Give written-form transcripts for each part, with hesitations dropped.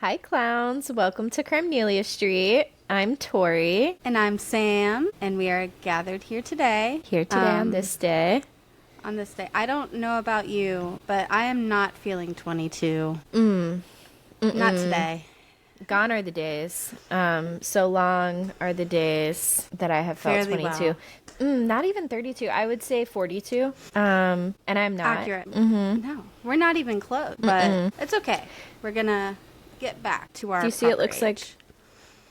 Hi, clowns. Welcome to Carmelia Street. I'm Tori. And I'm Sam, and we are gathered here today. Here today on this day. On this day. I don't know about you, but I am not feeling 22. Not today. Gone are the days. So long are the days that I have felt Fairly 22. Not even 32. I would say 42. And I'm not. Accurate. No, we're not even close, but it's okay. We're going to get back to our Do you see it looks age. like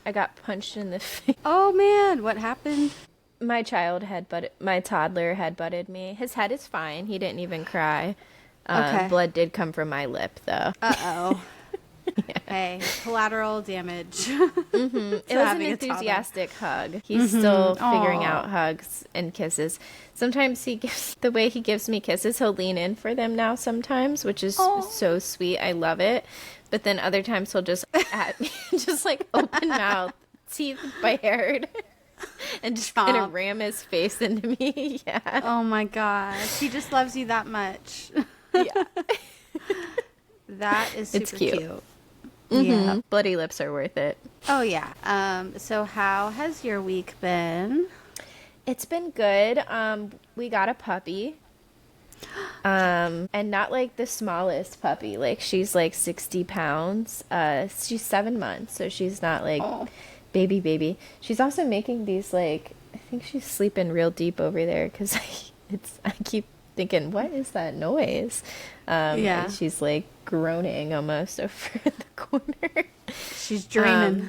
I got punched in the face? Oh, man. What happened? My toddler had butted me. His head is fine. He didn't even cry. Okay. Blood did come from my lip, though. Uh-oh. Hey, collateral damage. It was an enthusiastic hug. He's still figuring out hugs and kisses. Sometimes the way he gives me kisses, he'll lean in for them now sometimes, which is so sweet. I love it. But then other times he'll just at me, just like open mouth, teeth bared, and just kind of ram his face into me. Yeah. Oh my gosh. He just loves you that much. Yeah. That is super It's cute. Yeah. Bloody lips are worth it. Oh yeah. So how has your week been? It's been good. We got a puppy. And not like the smallest puppy. Like she's like 60 pounds. She's 7 months, so she's not like baby. She's also making these like, I think she's sleeping real deep over there because I keep thinking, what is that noise? Yeah. And she's like groaning almost over in the corner. She's dreaming.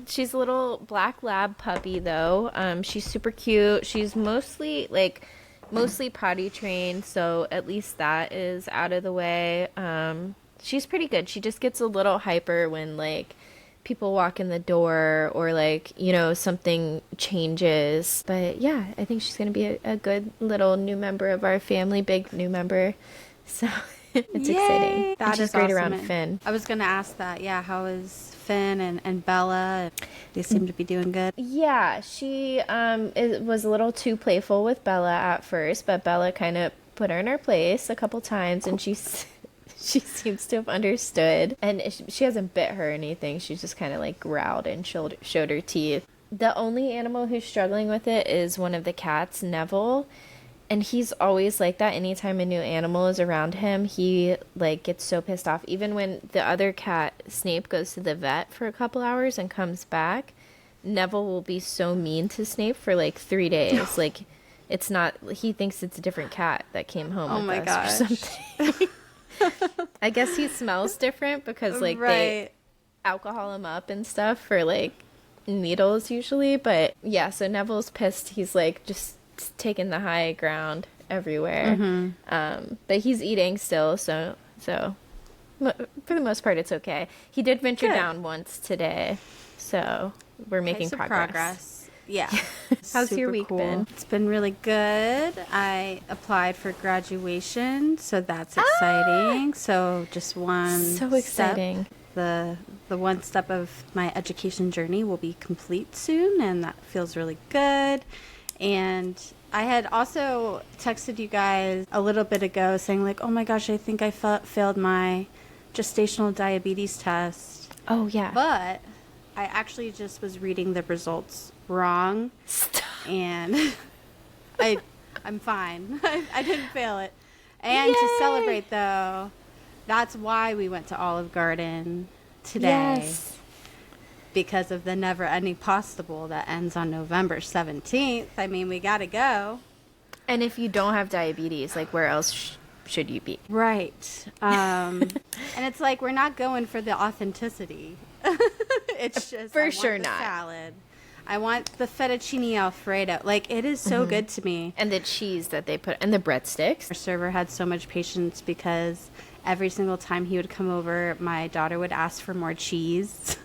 She's a little black lab puppy though. She's super cute. She's mostly potty trained, so at least that is out of the way. She's pretty good. She just gets a little hyper when like people walk in the door or like, something changes. But yeah, I think she's going to be a good little new member of our family, big new member. So it's Yay! exciting. That And she's is great awesome. around Finn. I was going to ask that. Yeah, how is Finn and Bella? They seem to be doing good. Yeah, she was a little too playful with Bella at first, but Bella kind of put her in her place a couple times, and she seems to have understood. And she hasn't bit her or anything. She just kind of like growled and showed her teeth. The only animal who's struggling with it is one of the cats, Neville. And he's always like that. Anytime a new animal is around him, he like gets so pissed off. Even when the other cat, Snape, goes to the vet for a couple hours and comes back, Neville will be so mean to Snape for like 3 days. Like it's not, he thinks it's a different cat that came home with us or something. I guess he smells different because like they alcohol him up and stuff for like needles usually. But yeah, so Neville's pissed. He's like just taking the high ground everywhere. But he's eating still, so for the most part it's okay. He did venture down once today, so we're making progress. Yeah. How's your week been? It's been really good. I applied for graduation, so that's exciting. So just one So exciting. Step. The one step of my education journey will be complete soon, and that feels really good. And I had also texted you guys a little bit ago saying like, oh my gosh, I think I failed my gestational diabetes test. Oh yeah. But I actually just was reading the results wrong. Stop. And I'm fine. I didn't fail it. And to Yay! celebrate though, that's why we went to Olive Garden today. Yes. Because of the never-ending Pasta Bowl that ends on November 17th. I mean, we gotta go. And if you don't have diabetes, like where else should you be? Right. And it's like we're not going for the authenticity. It's just For I sure want the not. salad. I want the fettuccine Alfredo. Like it is so good to me. And the cheese that they put and the breadsticks. Our server had so much patience because every single time he would come over, my daughter would ask for more cheese.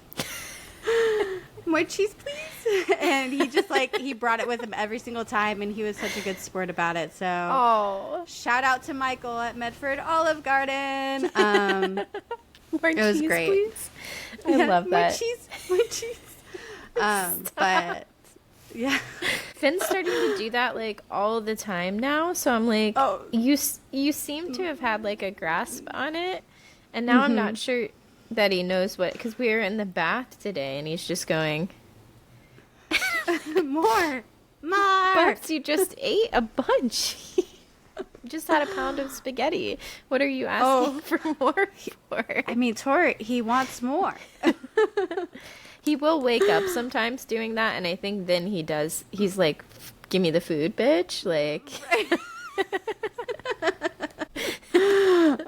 More cheese, please. And he just he brought it with him every single time, and he was such a good sport about it. So shout out to Michael at Medford Olive Garden. More it was cheese, great. Please. I love that. More cheese. But yeah, Finn's starting to do that like all the time now. So I'm like, you seem to have had like a grasp on it, and now I'm not sure that he knows what, because we were in the bath today and he's just going, More. Bubs, you just ate a bunch. You just had a pound of spaghetti. What are you asking for more for? I mean, Tori, he wants more. He will wake up sometimes doing that, and I think then he's like, give me the food, bitch. Like.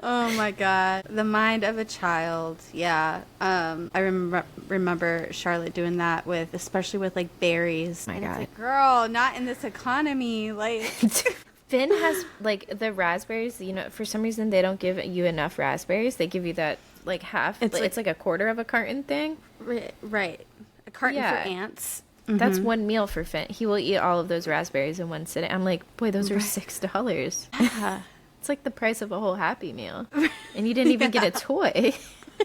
Oh my god, the mind of a child. Yeah. I remember Charlotte doing that especially with like berries. My and God. it's like, girl, not in this economy. Like, Finn has like the raspberries, for some reason they don't give you enough raspberries. They give you that like half, it's like a quarter of a carton thing. right. A carton Yeah. for ants. That's one meal for Finn. He will eat all of those raspberries in one sitting. I'm like, boy, those are $6. Yeah. It's like the price of a whole Happy Meal. And you didn't even get a toy.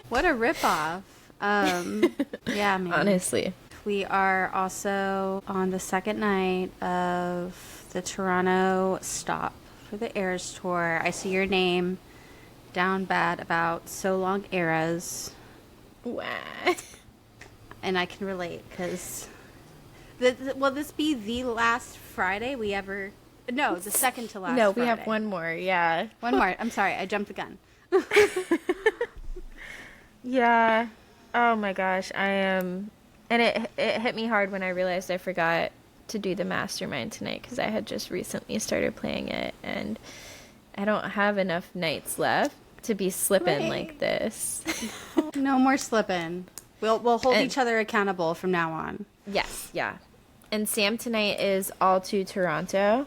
What a ripoff. Yeah, man. Honestly. We are also on the second night of the Toronto stop for the Eras Tour. I see your name down bad about So Long Eras. What? And I can relate because... will this be the last Friday we ever... No, the second to last No, Friday. we have one more, yeah. One more. I'm sorry, I jumped the gun. Yeah. Oh my gosh, I am... And it hit me hard when I realized I forgot to do the mastermind tonight because I had just recently started playing it, and I don't have enough nights left to be slipping like this. No more slipping. We'll hold each other accountable from now on. Yes, yeah. And Sam tonight is all to Toronto.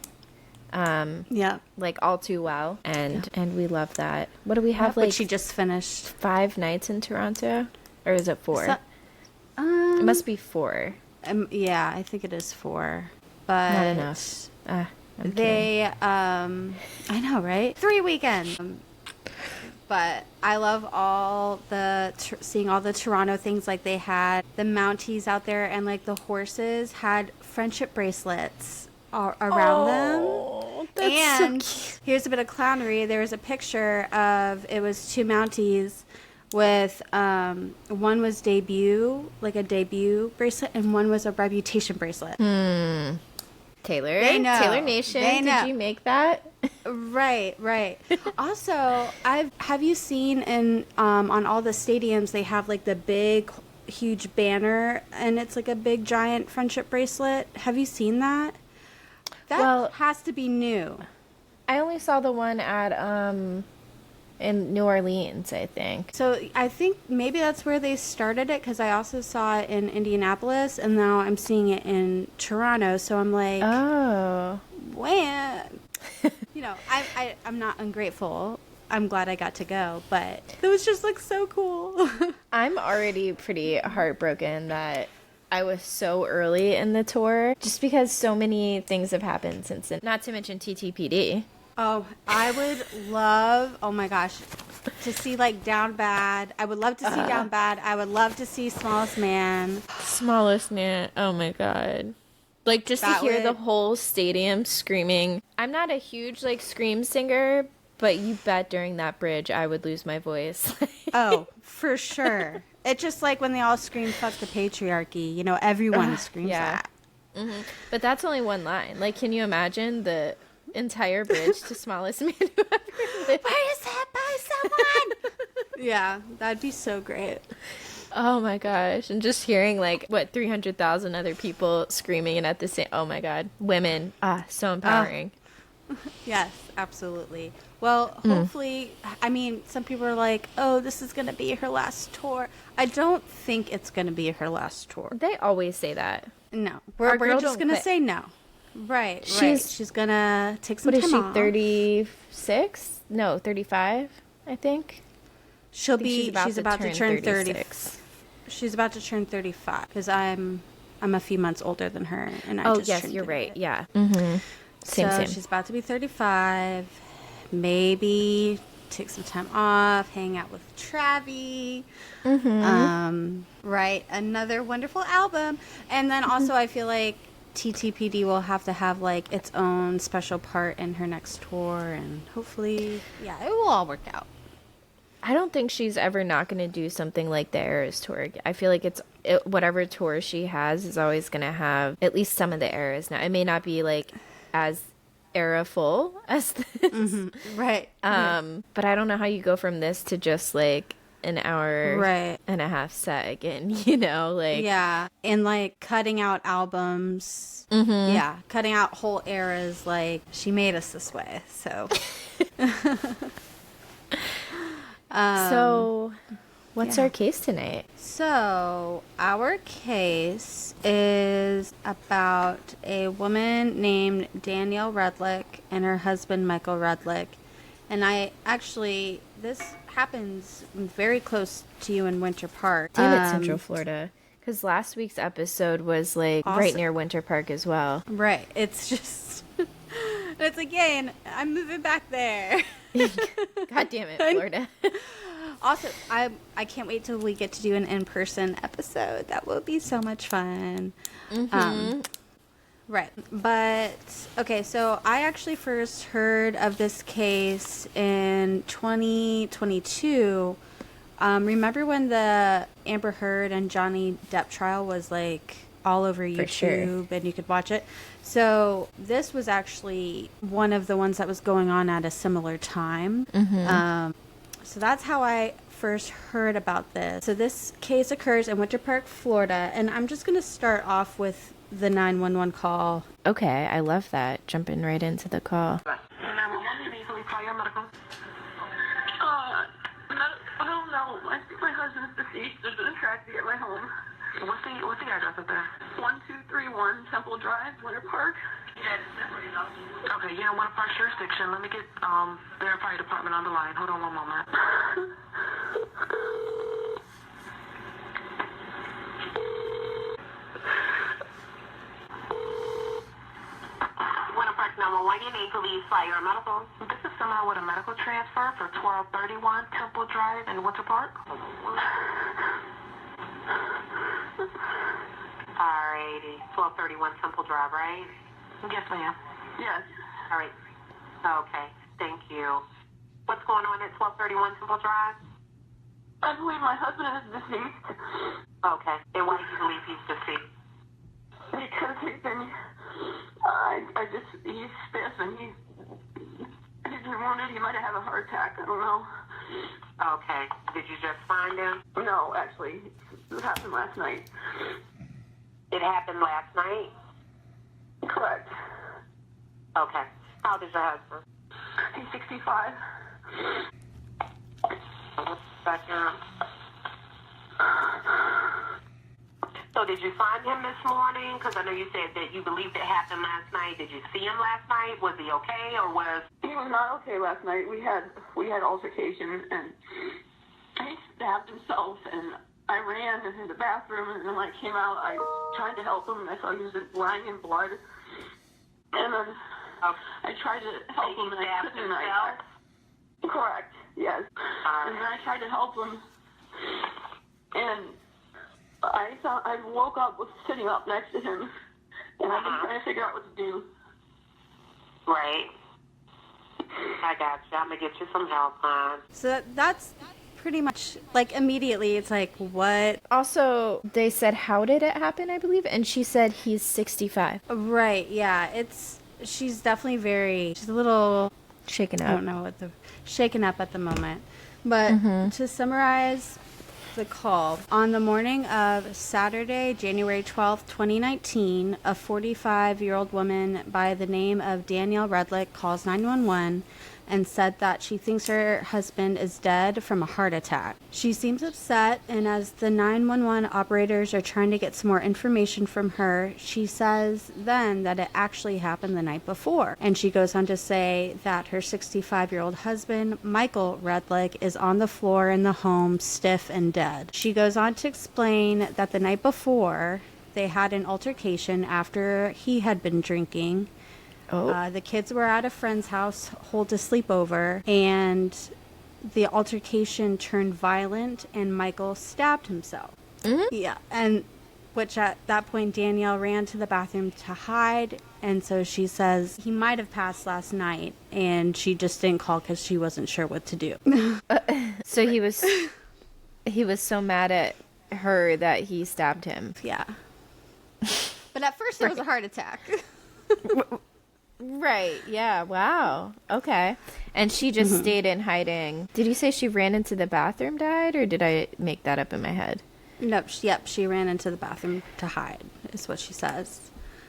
Yeah. Like all too well, and we love that. What do we have, like she just finished 5 nights in Toronto, or is it 4? It must be 4. Yeah, I think it is 4, but Not enough. I'm they I know, right? 3 weekends. But I love all the seeing all the Toronto things. Like they had the Mounties out there, and like the horses had friendship bracelets around them. And so cute. Here's a bit of clownery. There was a picture of, it was 2 Mounties with one was debut, like a debut bracelet, and one was a reputation bracelet. Taylor, They know. Taylor Nation, They know. did you make that? Right. Also, have you seen on all the stadiums they have like the big, huge banner, and it's like a big giant friendship bracelet? Have you seen that? That has to be new. I only saw the one at in New Orleans, I think. So I think maybe that's where they started it, because I also saw it in Indianapolis, and now I'm seeing it in Toronto. So I'm like, oh, when? I'm not ungrateful. I'm glad I got to go, but it was just like so cool. I'm already pretty heartbroken that I was so early in the tour, just because so many things have happened since then. Not to mention TTPD. Oh, I would love, oh my gosh, to see like Down Bad. I would love to see Down Bad. I would love to see Smallest Man. Smallest Man. Oh my God. Like just to hear the whole stadium screaming. I'm not a huge like scream singer, but you bet during that bridge I would lose my voice. Oh, for sure. It's just like when they all scream "fuck the patriarchy." Everyone screams that. Mm-hmm. But that's only one line. Like, can you imagine the entire bridge to Smallest Man who ever lived? Where is that by someone? Yeah, that'd be so great. Oh my gosh. And just hearing like 300,000 other people screaming, and at the same, oh my God, women, so empowering. Yes, absolutely. Well, hopefully, I mean, some people are like, oh, this is going to be her last tour. I don't think it's going to be her last tour. They always say that. No. We're just going to say no. Right. She's going to take some time off. What is she, 36? No, 35, I think. She's about to turn 30. She's about to turn 35, because I'm a few months older than her, and I just yes, turned you're 30. right. Yeah. Mm-hmm. Same. She's about to be 35. Maybe take some time off, hang out with Travi. Write another wonderful album. And then also I feel like TTPD will have to have like its own special part in her next tour, and hopefully, yeah, it will all work out. I don't think she's ever not going to do something like the Eras tour. I feel like whatever tour she has is always going to have at least some of the eras. Now, it may not be like as era full as this. Mm-hmm. Right. But I don't know how you go from this to just like an hour right. and a half set again, you know, like. Yeah. And like cutting out albums. Mm-hmm. Yeah. Cutting out whole eras. Like, she made us this way. So. So, what's our case tonight? So, our case is about a woman named Danielle Redlick and her husband, Michael Redlick. And this happens very close to you in Winter Park. Damn it, Central Florida. Because last week's episode was like right near Winter Park as well. Right. It's just, it's like, yay, and I'm moving back there. God damn it, Florida. Also, I can't wait till we get to do an in-person episode. That will be so much fun. Mm-hmm. Right. But, okay, so I actually first heard of this case in 2022. Remember when the Amber Heard and Johnny Depp trial was, like, all over YouTube and you could watch it? So this was actually one of the ones that was going on at a similar time. Mm-hmm. So that's how I first heard about this. So this case occurs in Winter Park, Florida, and I'm just going to start off with the 911 call. Okay, I love that. Jumping right into the call. 911, you easily call your medical. I don't know. I think my husband's deceased. There's been a tragedy at my home. What's the address up there? 1231 Temple Drive, Winter Park. Okay, yeah, Winter Park jurisdiction. Let me get their fire department on the line. Hold on one moment. Winter Park 911, you need police, fire, medical. This is someone with a medical transfer for 1231 Temple Drive in Winter Park. Alrighty, 1231 Temple Drive, right? Yes, ma'am. Yes. All right. Okay, thank you. What's going on at 1231 Temple Drive? I believe my husband is deceased. Okay, and why do you believe he's deceased? Because he's stiff and he's wounded. He might have had a heart attack. I don't know. Okay. Did you just find him? No, actually. It happened last night. It happened last night? Correct. Okay. How old is your husband? He's 65. Second. So did you find him this morning? Because I know you said that you believed it happened last night. Did you see him last night? Was he okay, or was... He was not okay last night. We had altercation, and he stabbed himself, and I ran into the bathroom, and then when I came out, I tried to help him, and I saw he was lying in blood. And then I tried to help him, and I couldn't. Correct, yes. And then I tried to help him, and I woke up with sitting up next to him, and I've been trying to figure out what to do. Right. I got you. I'm going to get you some help, hon. So that's pretty much, like, immediately, it's like, what? Also, they said, how did it happen, I believe? And she said he's 65. Right, yeah. She's definitely she's a little... shaken up. I don't know shaken up at the moment. But to summarize the call, on the morning of Saturday, January 12th, 2019, a 45-year-old woman by the name of Danielle Redlick calls 911 and said that she thinks her husband is dead from a heart attack. She seems upset, and as the 911 operators are trying to get some more information from her, she says then that it actually happened the night before. And she goes on to say that her 65-year-old husband, Michael Redlick, is on the floor in the home, stiff and dead. She goes on to explain that the night before, they had an altercation after he had been drinking. The kids were at a friend's house, hold a sleepover, and the altercation turned violent, and Michael stabbed himself. Mm-hmm. Yeah, and which at that point Danielle ran to the bathroom to hide, and so she says he might have passed last night, and she just didn't call because she wasn't sure what to do. So he was so mad at her that he stabbed him. Yeah. But at first it was a heart attack. Right. Yeah. Wow. Okay. And she just stayed in hiding. Did you say she ran into the bathroom, died, or did I make that up in my head? Nope. Yep. She ran into the bathroom to hide, is what she says.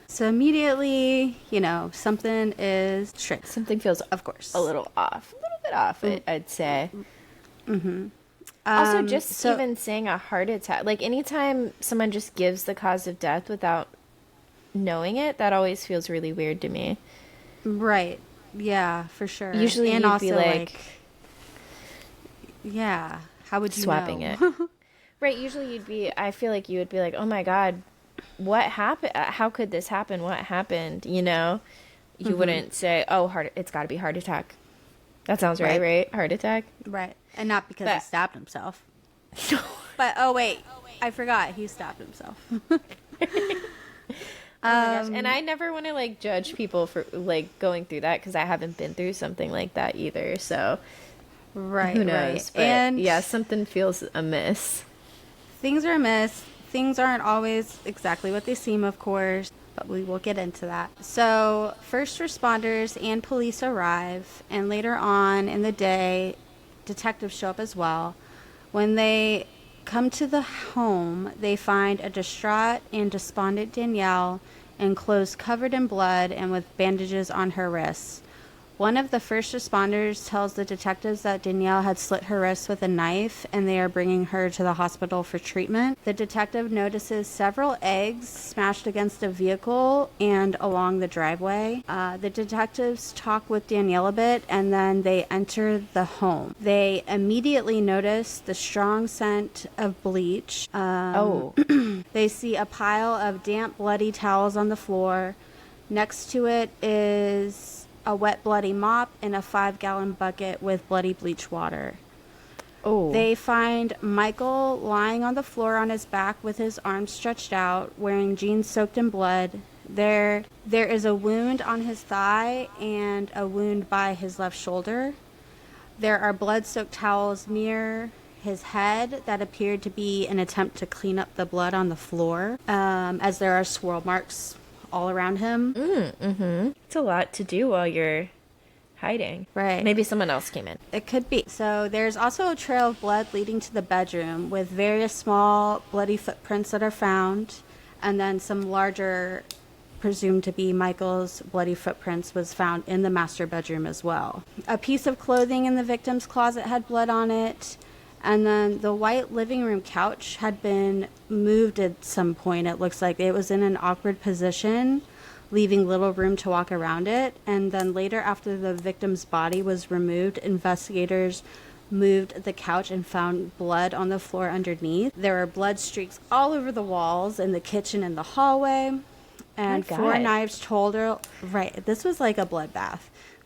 So immediately, something is strange. Something feels, of course, a little off. A little bit off, I'd say. Mm-hmm. Also, even saying a heart attack, like anytime someone just gives the cause of death without knowing it, that always feels really weird to me. Right. Yeah, for sure. Usually and you'd also, be like, yeah, how would you swapping know? it. Right. Usually I feel like you would be like, oh my God, what happened? How could this happen? What happened? You wouldn't say, oh, it's got to be heart attack. That sounds right? Heart attack. Right. And not because he stabbed himself. But, oh, wait. I forgot. He stabbed himself. Oh my gosh. And I never want to judge people for going through that because I haven't been through something like that either. So who knows? Right. But and yeah, something feels amiss. Things are amiss. Things aren't always exactly what they seem, of course, but we will get into that. So first responders and police arrive, and later on in the day, detectives show up as well. When they come to the home, they find a distraught and despondent Danielle in clothes covered in blood and with bandages on her wrists. One of the first responders tells the detectives that Danielle had slit her wrists with a knife and they are bringing her to the hospital for treatment. The detective notices several eggs smashed against a vehicle and along the driveway. The detectives talk with Danielle a bit and then they enter the home. They immediately notice the strong scent of bleach. They see a pile of damp, bloody towels on the floor. Next to it is a wet, bloody mop and a 5-gallon bucket with bloody bleach water. Oh. They find Michael lying on the floor on his back with his arms stretched out, wearing jeans soaked in blood. There is a wound on his thigh and a wound by his left shoulder. There are blood-soaked towels near his head that appeared to be an attempt to clean up the blood on the floor, as there are swirl marks all around him. It's a lot to do while you're hiding. Right. Maybe someone else came in. It could be. So there's also a trail of blood leading to the bedroom with various small bloody footprints that are found, and then some larger, presumed to be Michael's bloody footprints, was found in the master bedroom as well. A piece of clothing in the victim's closet had blood on it. And then the white living room couch had been moved at some point. It looks like it was in an awkward position, leaving little room to walk around it. And then later, after the victim's body was removed, investigators moved the couch and found blood on the floor underneath. There were blood streaks all over the walls, in the kitchen and the hallway. And 4 knives total. Right. This was like a bloodbath.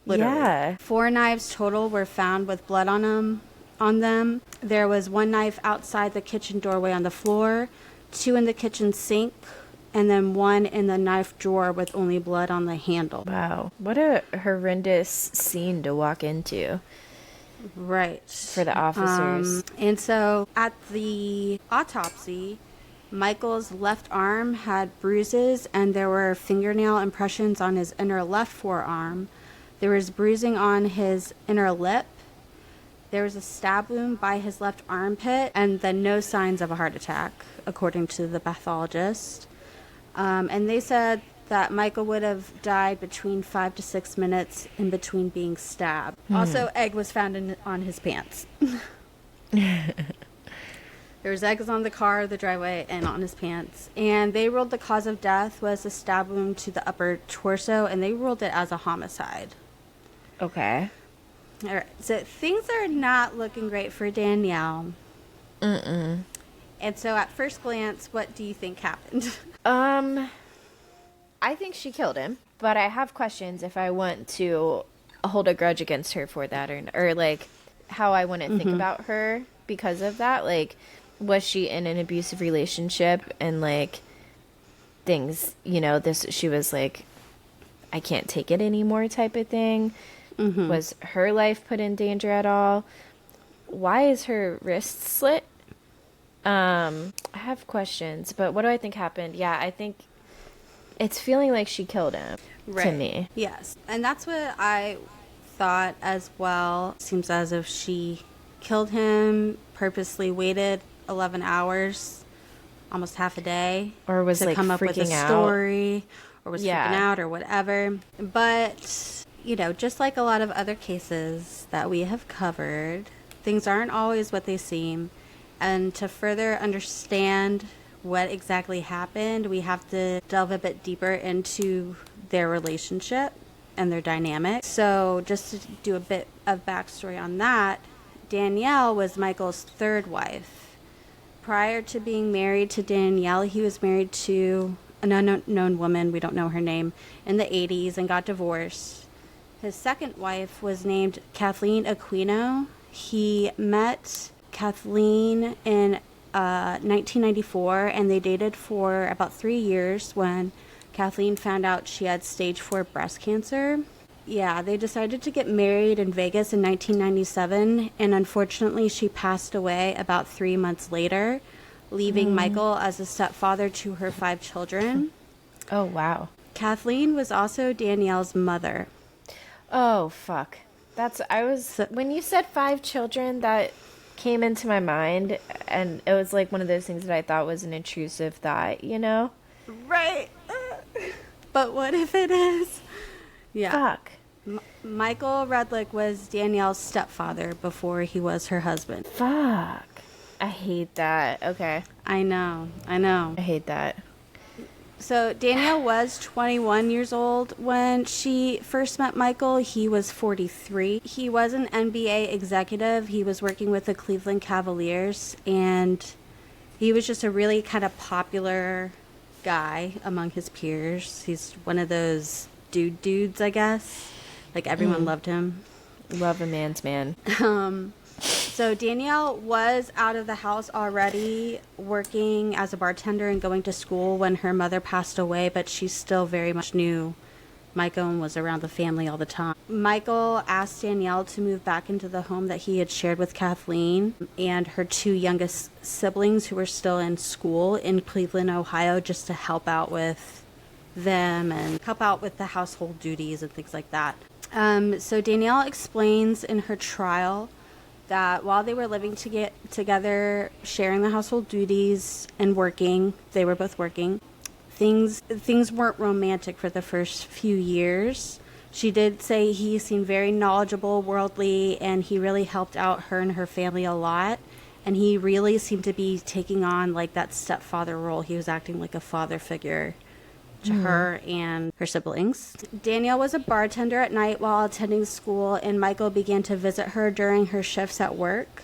Literally. Yeah. 4 knives total were found with blood on them. There was 1 knife outside the kitchen doorway on the floor, 2 in the kitchen sink, and then 1 in the knife drawer with only blood on the handle. Wow. What a horrendous scene to walk into. Right. For the officers. And so at the autopsy, Michael's left arm had bruises and there were fingernail impressions on his inner left forearm. There was bruising on his inner lip. There was a stab wound by his left armpit, and then no signs of a heart attack, according to the pathologist. And they said that Michael would have died between 5 to 6 minutes in between being stabbed. Also, egg was found on his pants. There was eggs on the car, the driveway, and on his pants. And they ruled the cause of death was a stab wound to the upper torso, and they ruled it as a homicide. Okay. All right, so things are not looking great for Danielle. And so at first glance, what do you think happened? I think she killed him, but I have questions if I want to hold a grudge against her for that or like how I want to think about her because of that. Like, was she in an abusive relationship and like things, she was like, I can't take it anymore type of thing. Was her life put in danger at all? why is her wrist slit? I have questions, but what do I think happened? Yeah, I think it's feeling like she killed him to me. Yes. And that's what I thought as well. Seems as if she killed him, purposely waited 11 hours, almost half a day, Or was to like come up with a freaking out. story, or was Yeah. freaking out or whatever. But, you know, just like a lot of other cases that we have covered, things aren't always what they seem. And to further understand what exactly happened, we have to delve a bit deeper into their relationship and their dynamic. So just to do a bit of backstory on that, Danielle was Michael's third wife. Prior to being married to Danielle, he was married to an unknown woman, we don't know her name, in the 80s and got divorced. His second wife was named Kathleen Aquino. He met Kathleen in 1994, and they dated for about 3 years when Kathleen found out she had stage 4 breast cancer. Yeah, they decided to get married in Vegas in 1997, and unfortunately she passed away about 3 months later, leaving Michael as a stepfather to her 5 children. Oh, wow. Kathleen was also Danielle's mother. Oh, fuck. When you said 5 children, that came into my mind, and it was like one of those things that I thought was an intrusive thought, you know? Right. But what if it is? Yeah. Fuck. Michael Redlick was Danielle's stepfather before he was her husband. Fuck. I hate that. Okay. I know. I hate that. So Danielle was 21 years old when she first met Michael. He was 43. He was an NBA executive. He was working with the Cleveland Cavaliers, and he was just a really kind of popular guy among his peers. He's one of those dudes, I guess. Like, everyone loved him. Love a man's man. So Danielle was out of the house already, working as a bartender and going to school when her mother passed away, but she still very much knew Michael and was around the family all the time. Michael asked Danielle to move back into the home that he had shared with Kathleen and her 2 youngest siblings who were still in school in Cleveland, Ohio, just to help out with them and help out with the household duties and things like that. So Danielle explains in her trial that while they were living together, sharing the household duties and working, they were both working, things weren't romantic for the first few years. She did say he seemed very knowledgeable, worldly, and he really helped out her and her family a lot. And he really seemed to be taking on like that stepfather role. He was acting like a father figure to her and her siblings. Danielle was a bartender at night while attending school, and Michael began to visit her during her shifts at work.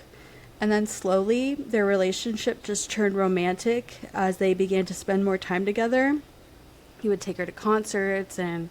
And then slowly, their relationship just turned romantic as they began to spend more time together. He would take her to concerts and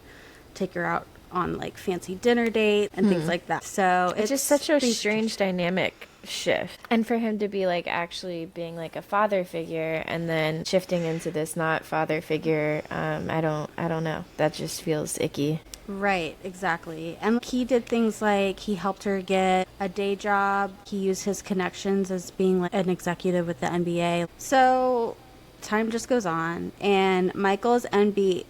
take her out on like fancy dinner dates and things like that. So It's just such a strange dynamic shift. And for him to be like actually being like a father figure and then shifting into this not father figure, I don't know. That just feels icky. Right, exactly. And he did things like he helped her get a day job. He used his connections as being like an executive with the NBA. So time just goes on, and Michael's NBA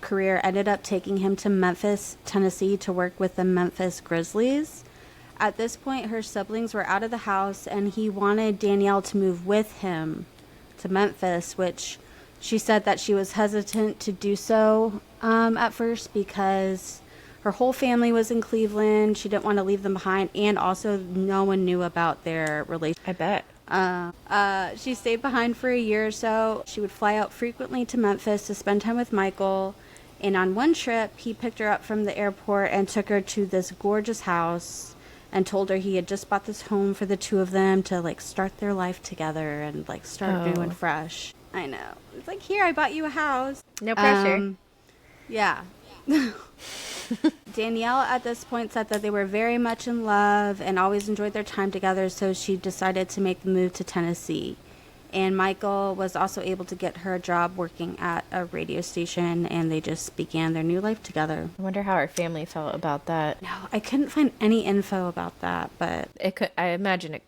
career ended up taking him to Memphis, Tennessee to work with the Memphis Grizzlies. At this point, her siblings were out of the house, and he wanted Danielle to move with him to Memphis, which she said that she was hesitant to do so at first because her whole family was in Cleveland. She didn't want to leave them behind, and also no one knew about their relationship. I bet. She stayed behind for a year or so. She would fly out frequently to Memphis to spend time with Michael. And on one trip, he picked her up from the airport and took her to this gorgeous house and told her he had just bought this home for the 2 of them to like start their life together and like start new and fresh. I know. It's like, here, I bought you a house. No pressure. Yeah. Danielle at this point said that they were very much in love and always enjoyed their time together, so she decided to make the move to Tennessee. And Michael was also able to get her a job working at a radio station, and they just began their new life together. I wonder how her family felt about that. No, I couldn't find any info about that, but I imagine it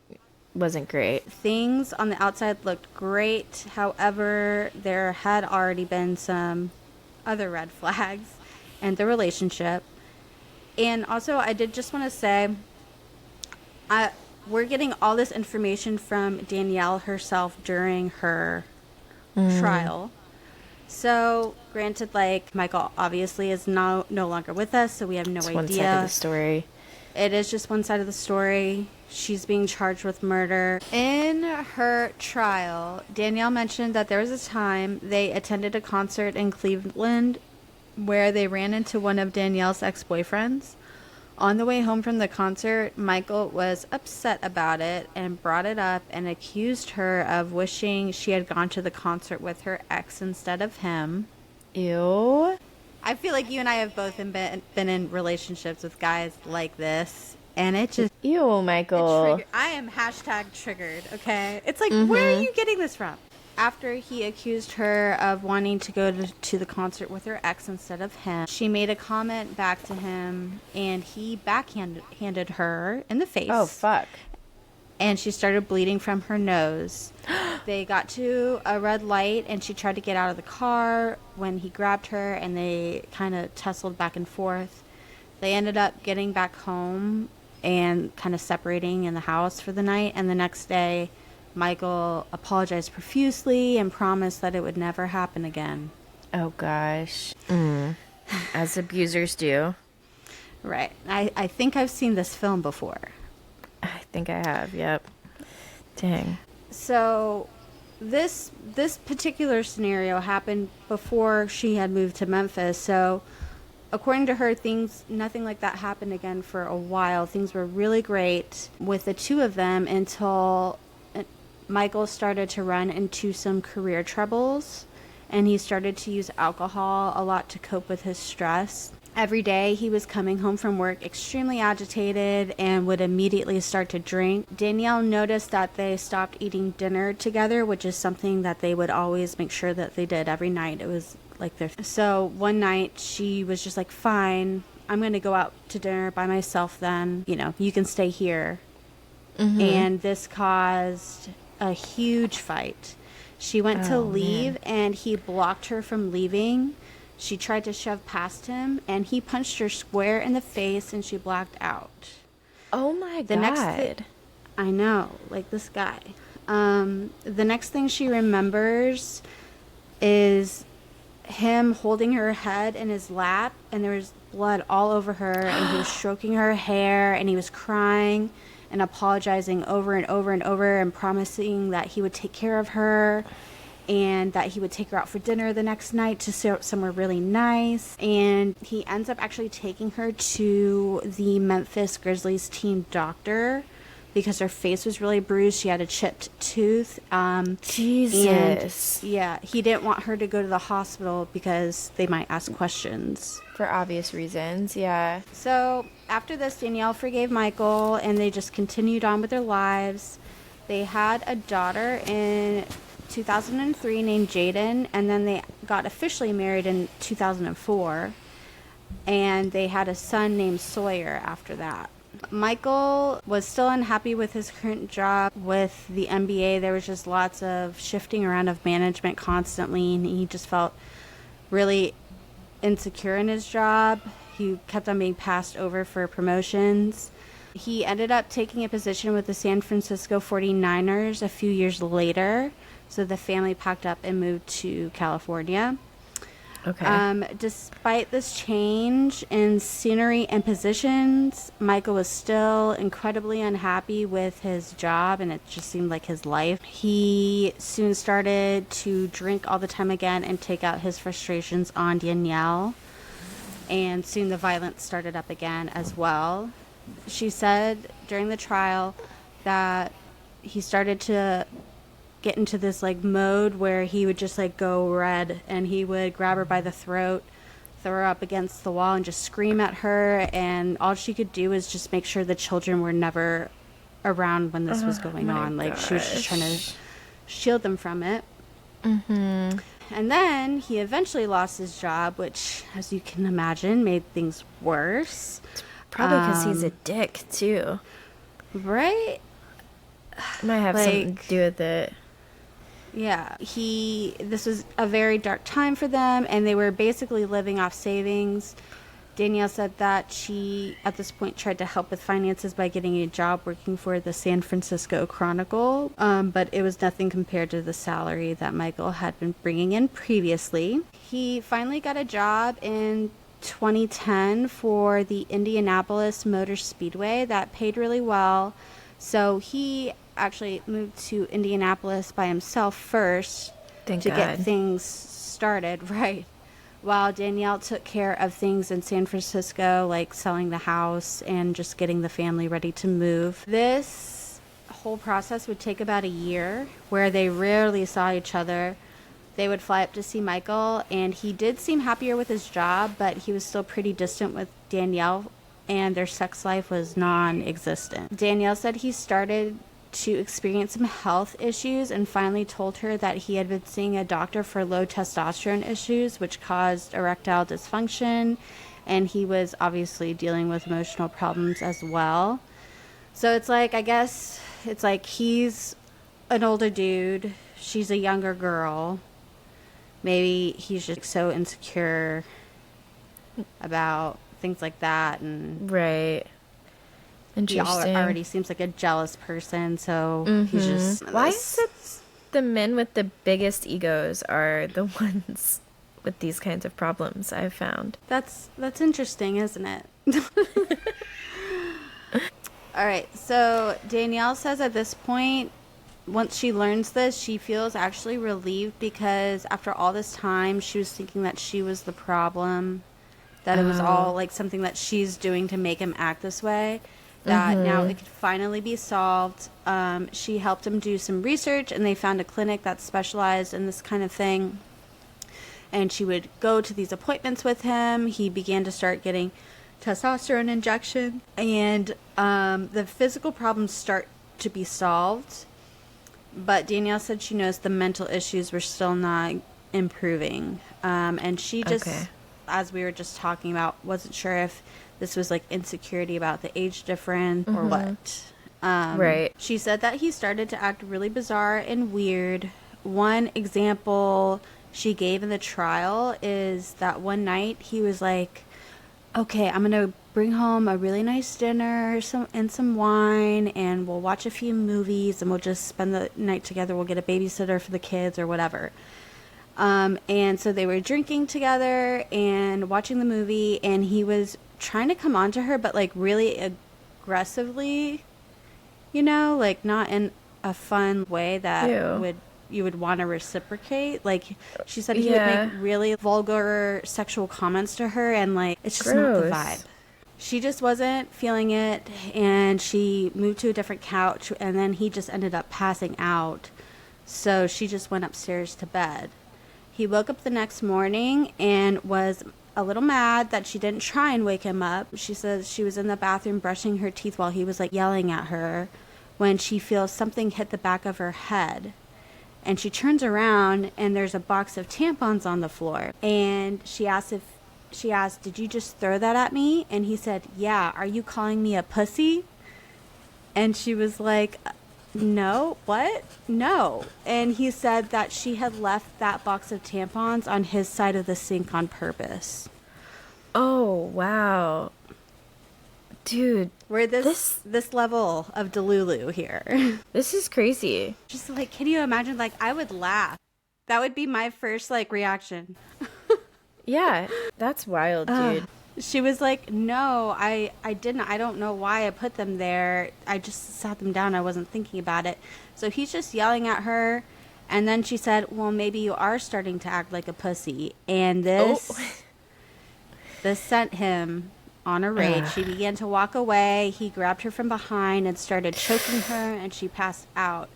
wasn't great. things on the outside looked great. However, there had already been some other red flags in the relationship. And also, I did just want to say, we're getting all this information from Danielle herself during her trial. So, granted, like, Michael obviously is no longer with us, so we have no idea. One side of the story. It is just one side of the story. She's being charged with murder. In her trial, Danielle mentioned that there was a time they attended a concert in Cleveland where they ran into one of Danielle's ex-boyfriends. On the way home from the concert, Michael was upset about it and brought it up and accused her of wishing she had gone to the concert with her ex instead of him. Ew. I feel like you and I have both been in relationships with guys like this, and it just... Ew, Michael. I am #triggered, okay? It's like, where are you getting this from? After he accused her of wanting to go to the concert with her ex instead of him, she made a comment back to him, and he backhanded her in the face. Oh, fuck. And she started bleeding from her nose. They got to a red light, and she tried to get out of the car when he grabbed her, and they kind of tussled back and forth. They ended up getting back home and kind of separating in the house for the night, and the next day, Michael apologized profusely and promised that it would never happen again. Oh, gosh. As abusers do. Right. I think I've seen this film before. I think I have, yep. Dang. So this particular scenario happened before she had moved to Memphis. So according to her, nothing like that happened again for a while. Things were really great with the two of them until Michael started to run into some career troubles, and he started to use alcohol a lot to cope with his stress. Every day he was coming home from work extremely agitated and would immediately start to drink. Danielle noticed that they stopped eating dinner together, which is something that they would always make sure that they did every night. It was like their... So one night she was just like, fine, I'm going to go out to dinner by myself then. You know, you can stay here. And this caused a huge fight. She went to leave, and he blocked her from leaving. She tried to shove past him, and he punched her square in the face, and she blacked out. Oh, my God. I know, like this guy. The next thing she remembers is him holding her head in his lap, and there was blood all over her, and he was stroking her hair, and he was crying and apologizing over and over and over and promising that he would take care of her and that he would take her out for dinner the next night to somewhere really nice. And he ends up actually taking her to the Memphis Grizzlies team doctor because her face was really bruised. She had a chipped tooth. Jesus. And, yeah, he didn't want her to go to the hospital because they might ask questions. For obvious reasons, yeah. So after this, Danielle forgave Michael, and they just continued on with their lives. They had a daughter in 2003 named Jaden, and then they got officially married in 2004, and they had a son named Sawyer after that. Michael was still unhappy with his current job with the NBA. There was just lots of shifting around of management constantly, and he just felt really insecure in his job. He kept on being passed over for promotions. He ended up taking a position with the San Francisco 49ers a few years later. So the family packed up and moved to California. Okay. Despite this change in scenery and positions, Michael was still incredibly unhappy with his job, and it just seemed like his life. He soon started to drink all the time again and take out his frustrations on Danielle. And soon the violence started up again as well. She said during the trial that he started to get into this like mode where he would just like go red, and he would grab her by the throat, throw her up against the wall, and just scream at her, and all she could do was just make sure the children were never around when this was going on. Like, she was just trying to shield them from it. Mm-hmm. And then he eventually lost his job, which, as you can imagine, made things worse. Probably because he's a dick, too. Right? Might have something to do with it. Yeah. This was a very dark time for them, and they were basically living off savings. Danielle said that she, at this point, tried to help with finances by getting a job working for the San Francisco Chronicle, but it was nothing compared to the salary that Michael had been bringing in previously. He finally got a job in 2010 for the Indianapolis Motor Speedway that paid really well. So he actually moved to Indianapolis by himself first to get things started, right? While Danielle took care of things in San Francisco, like selling the house and just getting the family ready to move. This whole process would take about a year, where they rarely saw each other. They would fly up to see Michael, and he did seem happier with his job, but he was still pretty distant with Danielle, and their sex life was non-existent. Danielle said he started to experience some health issues and finally told her that he had been seeing a doctor for low testosterone issues, which caused erectile dysfunction, and he was obviously dealing with emotional problems as well. So it's like, I guess it's like he's an older dude, she's a younger girl. Maybe he's just so insecure about things like that, and right. Interesting. He already seems like a jealous person, so he's just... Why is it the men with the biggest egos are the ones with these kinds of problems, I've found? That's interesting, isn't it? All right, so Danielle says at this point, once she learns this, she feels actually relieved, because after all this time, she was thinking that she was the problem, that it was all like something that she's doing to make him act this way. That now it could finally be solved. She helped him do some research, and they found a clinic that specialized in this kind of thing. And she would go to these appointments with him. He began to start getting testosterone injection, and the physical problems start to be solved. But Danielle said she knows the mental issues were still not improving. And she just, as we were just talking about, wasn't sure if this was like insecurity about the age difference or what. Right. She said that he started to act really bizarre and weird. One example she gave in the trial is that one night he was like, okay, I'm going to bring home a really nice dinner and some wine, and we'll watch a few movies, and we'll just spend the night together. We'll get a babysitter for the kids or whatever. And so they were drinking together and watching the movie, and he was trying to come on to her, but like really aggressively, you know, like not in a fun way that you would want to reciprocate. Like she said, he would make really vulgar sexual comments to her, and like it's just not the vibe. She just wasn't feeling it, and she moved to a different couch, and then he just ended up passing out. So she just went upstairs to bed. He woke up the next morning and was a little mad that she didn't try and wake him up. She says she was in the bathroom brushing her teeth while he was like yelling at her, when she feels something hit the back of her head. And she turns around, and there's a box of tampons on the floor. And she asked, did you just throw that at me? And he said, yeah, are you calling me a pussy? And she was like, no, what? No. And he said that she had left that box of tampons on his side of the sink on purpose. Oh, wow. Dude. We're this level of Delulu here. This is crazy. Just like, can you imagine? Like, I would laugh. That would be my first, like, reaction. Yeah, that's wild, dude. She was like, no, I didn't. I don't know why I put them there. I just sat them down. I wasn't thinking about it. So he's just yelling at her. And then she said, well, maybe you are starting to act like a pussy. And this sent him on a rage. She began to walk away. He grabbed her from behind and started choking her, and she passed out.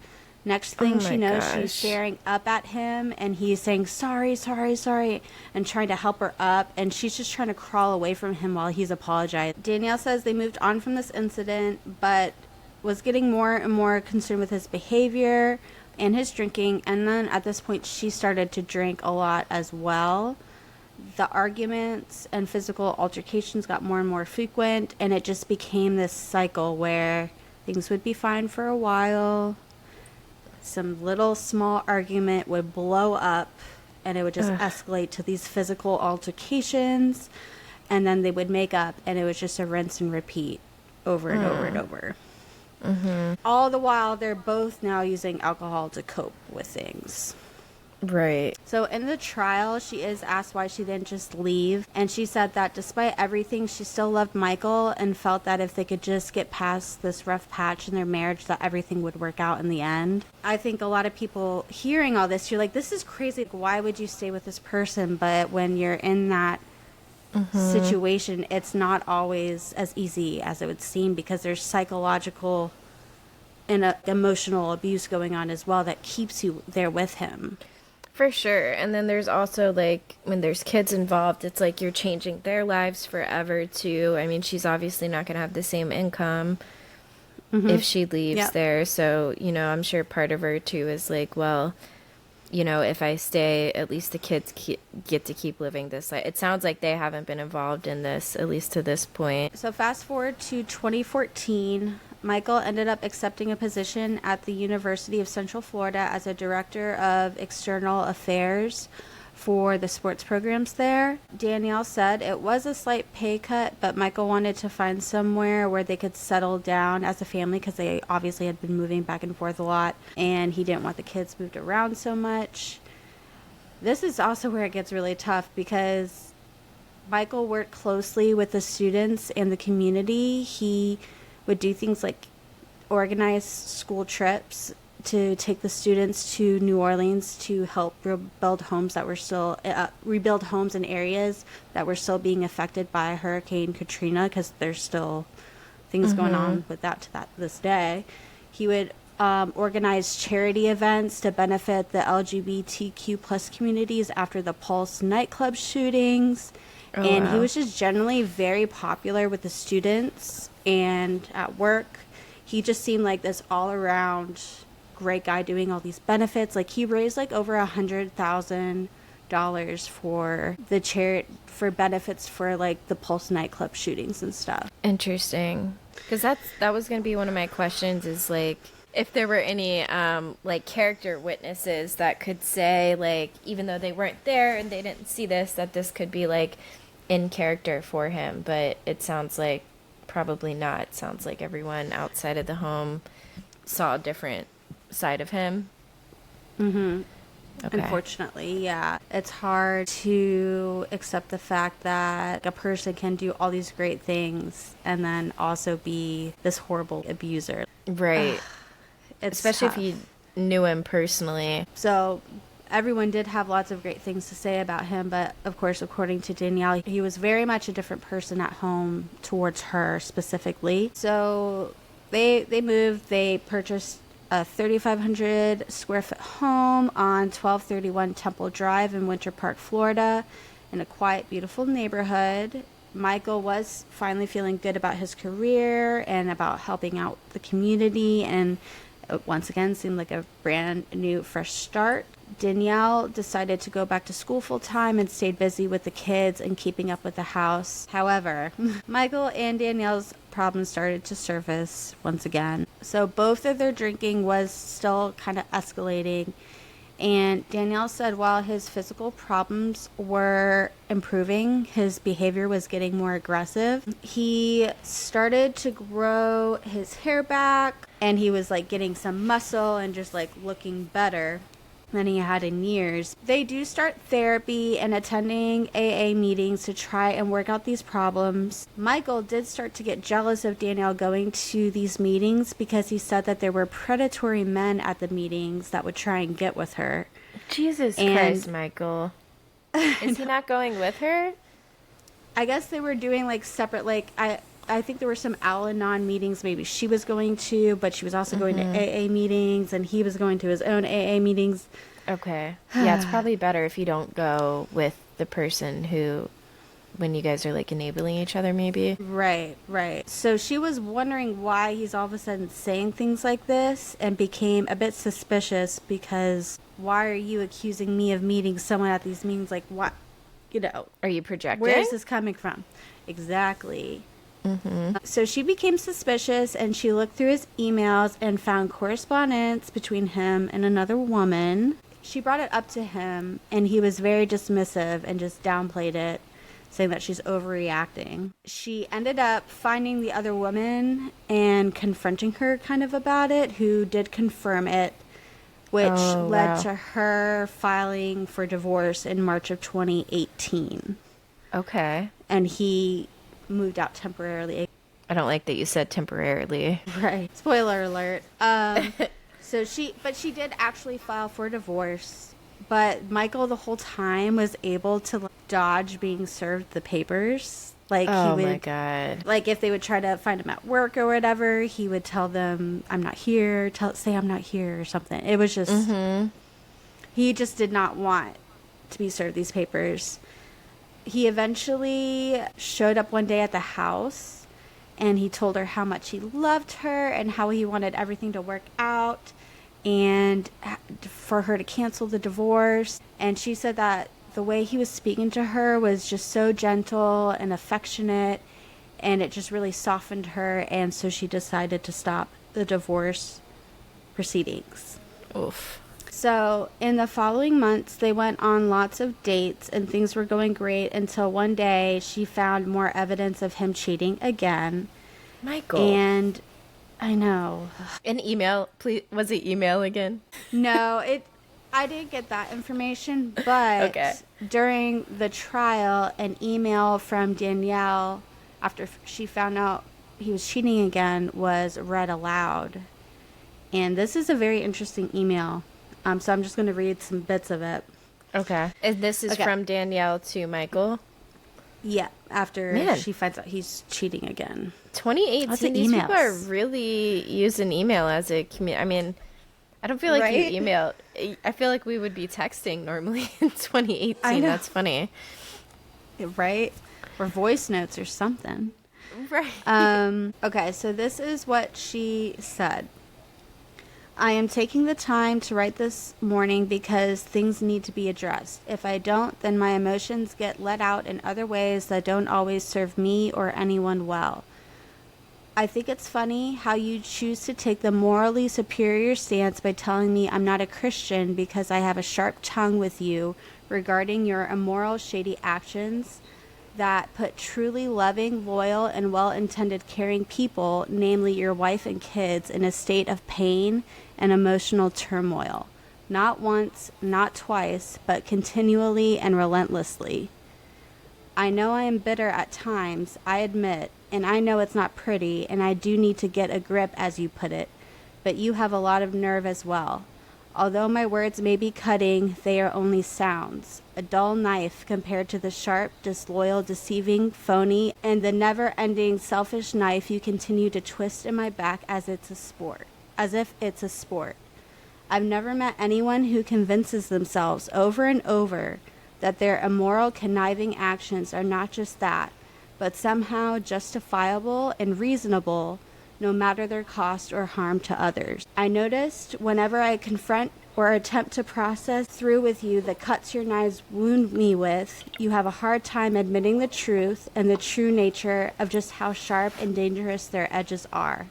Next thing she knows, she's staring up at him, and he's saying, sorry, sorry, sorry, and trying to help her up, and she's just trying to crawl away from him while he's apologizing. Danielle says they moved on from this incident, but was getting more and more concerned with his behavior. and his drinking. And then at this point, she started to drink a lot as well. The arguments and physical altercations got more and more frequent, and it just became this cycle where things would be fine for a while. Some little small argument would blow up, and it would just escalate to these physical altercations, and then they would make up, and it was just a rinse and repeat over and over and over. All the while, they're both now using alcohol to cope with things. Right. So in the trial, she is asked why she didn't just leave, and she said that despite everything, she still loved Michael and felt that if they could just get past this rough patch in their marriage, that everything would work out in the end. I think a lot of people hearing all this, you're like, this is crazy. Why would you stay with this person? But when you're in that situation, it's not always as easy as it would seem, because there's psychological and emotional abuse going on as well that keeps you there with him. For sure. And then there's also, like, when there's kids involved, it's like you're changing their lives forever, too. I mean, she's obviously not going to have the same income if she leaves there. So, you know, I'm sure part of her, too, is like, well, you know, if I stay, at least the kids get to keep living this life. It sounds like they haven't been involved in this, at least to this point. So fast forward to 2014. Michael ended up accepting a position at the University of Central Florida as a director of external affairs for the sports programs there. Danielle said it was a slight pay cut, but Michael wanted to find somewhere where they could settle down as a family, because they obviously had been moving back and forth a lot, and he didn't want the kids moved around so much. This is also where it gets really tough, because Michael worked closely with the students and the community. He would do things like organize school trips to take the students to New Orleans to help rebuild homes that were still rebuild homes in areas that were still being affected by Hurricane Katrina, because there's still things going on with that to this day. He would organize charity events to benefit the LGBTQ plus communities after the Pulse nightclub shootings. And he was just generally very popular with the students and at work. He just seemed like this all-around great guy doing all these benefits. Like, he raised like over $100,000 for the charity, for benefits for like the Pulse nightclub shootings and stuff. Interesting. Because that was going to be one of my questions, is like, if there were any like character witnesses that could say, like, even though they weren't there and they didn't see this, that this could be like in character for him. But it sounds like probably not. It sounds like everyone outside of the home saw a different side of him. Okay. Unfortunately, yeah. It's hard to accept the fact that a person can do all these great things and then also be this horrible abuser. Right. Especially tough. if you knew him personally. So everyone did have lots of great things to say about him, but of course, according to Danielle, he was very much a different person at home towards her specifically. So they moved. They purchased a 3,500 square foot home on 1231 Temple Drive in Winter Park, Florida, in a quiet, beautiful neighborhood. Michael was finally feeling good about his career and about helping out the community, and it once again seemed like a brand new, fresh start. Danielle decided to go back to school full time and stayed busy with the kids and keeping up with the house. However, Michael and Danielle's problems started to surface once again. So both of their drinking was still kind of escalating. And Danielle said while his physical problems were improving, his behavior was getting more aggressive. He started to grow his hair back, and he was like getting some muscle and just like looking better than he had in years. They do start therapy and attending AA meetings to try and work out these problems. Michael did start to get jealous of Danielle going to these meetings, because he said that there were predatory men at the meetings that would try and get with her. Jesus Christ, Michael. Is he not going with her? I guess they were doing like separate, like, I think there were some Al-Anon meetings maybe she was going to, but she was also going to AA meetings, and he was going to his own AA meetings. Okay. Yeah, it's probably better if you don't go with the person who when you guys are like enabling each other, maybe. Right, right. So she was wondering why he's all of a sudden saying things like this and became a bit suspicious because why are you accusing me of meeting someone at these meetings? Like, what? You know, Are you projecting? where is this coming from? Exactly. So she became suspicious and she looked through his emails and found correspondence between him and another woman. She brought it up to him and he was very dismissive and just downplayed it, saying that she's overreacting. She ended up finding the other woman and confronting her kind of about it, who did confirm it, which led to her filing for divorce in March of 2018. Okay. And he moved out temporarily. I don't like that you said temporarily. Right. Spoiler alert. But she did actually file for divorce. But Michael the whole time was able to dodge being served the papers. Like Oh he would, my God. like if they would try to find him at work or whatever, he would tell them, "I'm not here." Say I'm not here or something. It was just he just did not want to be served these papers. He eventually showed up one day at the house and he told her how much he loved her and how he wanted everything to work out and for her to cancel the divorce. And she said that the way he was speaking to her was just so gentle and affectionate, and it just really softened her, and so she decided to stop the divorce proceedings. Oof. So in the following months, they went on lots of dates and things were going great until one day she found more evidence of him cheating again. Michael. And I know. An email, please. Was it email again? No, I didn't get that information, but Okay. during the trial, an email from Danielle after she found out he was cheating again was read aloud. And this is a very interesting email. So I'm just going to read some bits of it. Okay. And this is Okay. from Danielle to Michael. Yeah, after Man. she finds out he's cheating again. 2018, Lots of these people are emails. really using email as a I mean, I don't feel like Right? you email. I feel like we would be texting normally in 2018. I know. That's funny. Right? Or voice notes or something. Right. Okay, so this is what she said. I am taking the time to write this morning because things need to be addressed. If I don't, then my emotions get let out in other ways that don't always serve me or anyone well. I think it's funny how you choose to take the morally superior stance by telling me I'm not a Christian because I have a sharp tongue with you regarding your immoral, shady actions that put truly loving, loyal, and well-intended caring people, namely your wife and kids, in a state of pain and emotional turmoil. Not once, not twice, but continually and relentlessly. I know I am bitter at times, I admit, and I know it's not pretty, and I do need to get a grip, as you put it, but you have a lot of nerve as well. Although my words may be cutting, they are only sounds. A dull knife compared to the sharp, disloyal, deceiving, phony, and the never-ending selfish knife you continue to twist in my back as if it's a sport. I've never met anyone who convinces themselves over and over that their immoral, conniving actions are not just that, but somehow justifiable and reasonable, no matter their cost or harm to others. I noticed whenever I confront or attempt to process through with you the cuts your knives wound me with, you have a hard time admitting the truth and the true nature of just how sharp and dangerous their edges are.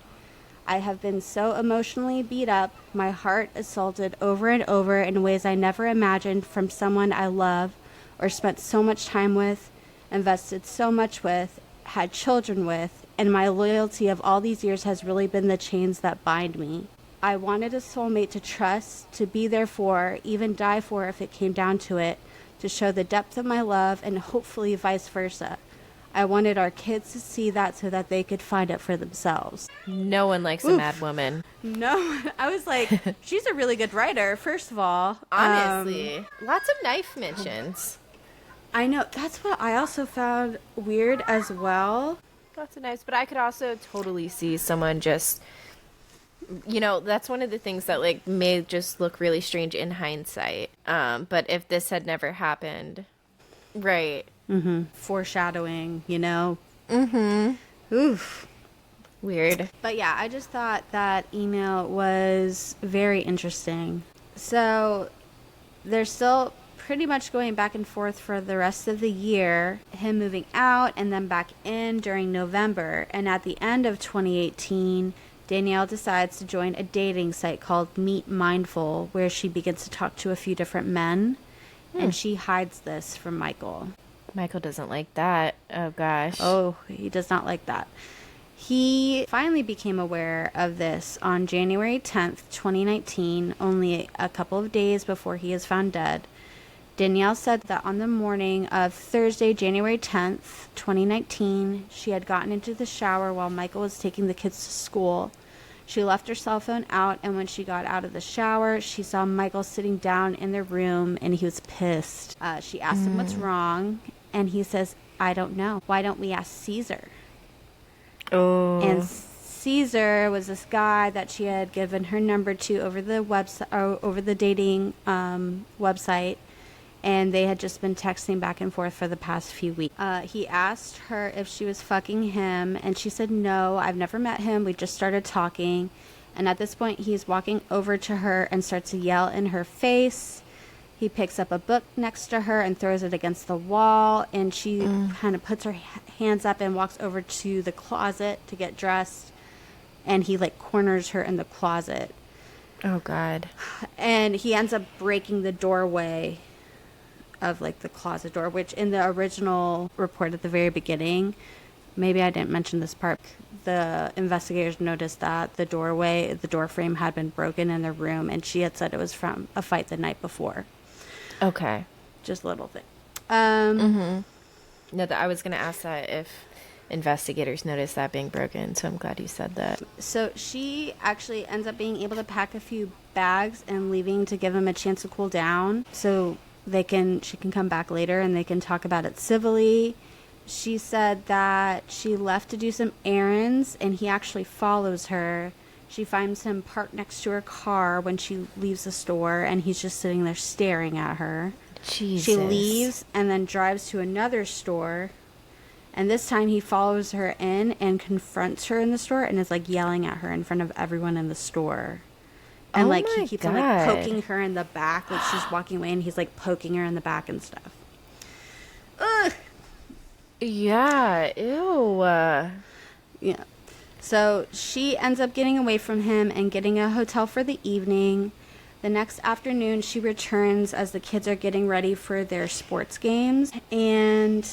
I have been so emotionally beat up, my heart assaulted over and over in ways I never imagined from someone I love or spent so much time with, invested so much with, had children with, and my loyalty of all these years has really been the chains that bind me. I wanted a soulmate to trust, to be there for, even die for if it came down to it, to show the depth of my love and hopefully vice versa. I wanted our kids to see that so that they could find it for themselves. No one likes a mad woman. No, I was like, she's a really good writer, first of all. Honestly. Lots of knife mentions. I know. That's what I also found weird as well. Lots of knives. But I could also totally see someone just, that's one of the things that like may just look really strange in hindsight. But if this had never happened, right. Foreshadowing, you know? Oof. Weird. But yeah, I just thought that email was very interesting. So they're still pretty much going back and forth for the rest of the year, him moving out and then back in during November. And at the end of 2018, Danielle decides to join a dating site called Meet Mindful, where she begins to talk to a few different men. And she hides this from Michael. Michael doesn't like that. Oh, gosh. Oh, he does not like that. He finally became aware of this on January 10th, 2019, only a couple of days before he is found dead. Danielle said that on the morning of Thursday, January 10th, 2019, she had gotten into the shower while Michael was taking the kids to school. She left her cell phone out, and when she got out of the shower, she saw Michael sitting down in the room, and he was pissed. She asked him what's wrong, and he says, "I don't know. Why don't we ask Caesar?" Oh. And Caesar was this guy that she had given her number to over the website, over the dating website, and they had just been texting back and forth for the past few weeks. He asked her if she was fucking him, and she said, "No, I've never met him. We just started talking." And at this point, he's walking over to her and starts to yell in her face. He picks up a book next to her and throws it against the wall, and she kind of puts her hands up and walks over to the closet to get dressed, and he like corners her in the closet. Oh, God. And he ends up breaking the doorway of like the closet door, which in the original report at the very beginning, maybe I didn't mention this part, the investigators noticed that the door frame had been broken in the room, and she had said it was from a fight the night before. Okay. Just a little thing. No, I was going to ask that if investigators noticed that being broken, so I'm glad you said that. So she actually ends up being able to pack a few bags and leaving to give him a chance to cool down, so she can come back later and they can talk about it civilly. She said that she left to do some errands, and he actually follows her. She finds him parked next to her car when she leaves the store, and he's just sitting there staring at her. Jesus. She leaves and then drives to another store, and this time he follows her in and confronts her in the store and is like yelling at her in front of everyone in the store. And Oh like my he keeps on like God. poking her in the back, like she's walking away, and he's like poking her in the back and stuff. Ugh. Yeah. Ew. Yeah. So she ends up getting away from him and getting a hotel for the evening. The next afternoon, she returns as the kids are getting ready for their sports games. And